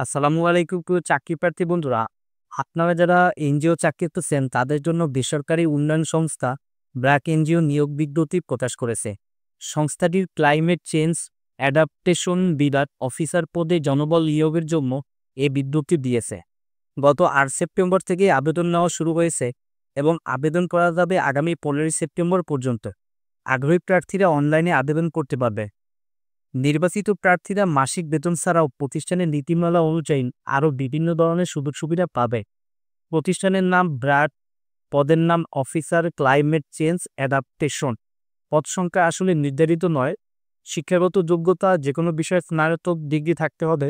আসসালামু আলাইকুম প্রিয় চাকরি প্রার্থী বন্ধুরা। আপনারা যারা এনজিও চাকরি করতেছেন তাদের জন্য বেসরকারি উন্নয়ন সংস্থা ব্র্যাক এনজিও নিয়োগ বিজ্ঞপ্তি প্রকাশ করেছে। সংস্থাটির ক্লাইমেট চেঞ্জ অ্যাডাপ্টেশন বিভাগ অফিসার পদে জনবল নিয়োগের জন্য এ বিজ্ঞপ্তি দিয়েছে। গত ৮ সেপ্টেম্বর থেকে আবেদন নেওয়া শুরু হয়েছে এবং আবেদন করা যাবে আগামী ১৫ সেপ্টেম্বর পর্যন্ত। আগ্রহী প্রার্থীরা অনলাইনে আবেদন করতে পারবে। নির্বাচিত প্রার্থীরা মাসিক বেতন ছাড়াও প্রতিষ্ঠানের নীতিমালা অনুযায়ী আরও বিভিন্ন ধরনের সুযোগ সুবিধা পাবে। প্রতিষ্ঠানের নাম ব্র্যাক, পদের নাম অফিসার ক্লাইমেট চেঞ্জ অ্যাডাপ্টেশন। পদ সংখ্যা আসলে নির্ধারিত নয়। শিক্ষাগত যোগ্যতা যেকোনো বিষয়ে স্নাতক ডিগ্রি থাকতে হবে।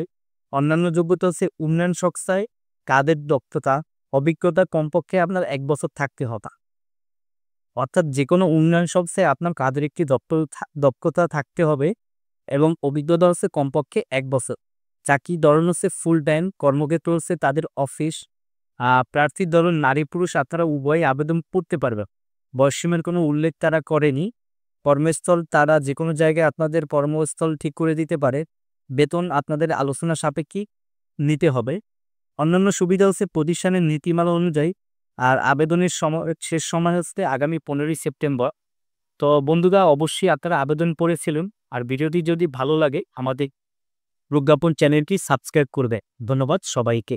অন্যান্য যোগ্যতা হচ্ছে উন্নয়ন সংস্থায় কাজের দক্ষতা, অভিজ্ঞতা কমপক্ষে আপনার ১ বছর থাকতে হবে। অর্থাৎ যেকোনো উন্নয়ন সংস্থায় আপনার কাজের একটি দক্ষতা থাকতে হবে এবং অভিজ্ঞতা হচ্ছে কমপক্ষে ১ বছর। চাকরির ধরন হচ্ছে ফুল টাইম, কর্মক্ষেত্র হচ্ছে তাদের অফিস। প্রার্থীর ধরন নারী পুরুষ আপনারা উভয়ই আবেদন করতে পারবেন। বয়সসীমার কোনো উল্লেখ তারা করেনি। কর্মস্থল তারা যেকোনো জায়গায় আপনাদের কর্মস্থল ঠিক করে দিতে পারে। বেতন আপনাদের আলোচনা সাপেক্ষে নিতে হবে। অন্যান্য সুবিধা হচ্ছে প্রতিষ্ঠানের নীতিমালা অনুযায়ী। আর আবেদনের শেষ সময় হচ্ছে আগামী ১৫ সেপ্টেম্বর। তো বন্ধুরা, অবশ্যই আপনারা আবেদন করেছিলেন। আর ভিডিওটি যদি ভালো লাগে আমাদের প্রজ্ঞাপন চ্যানেলটি সাবস্ক্রাইব করবে। ধন্যবাদ সবাইকে।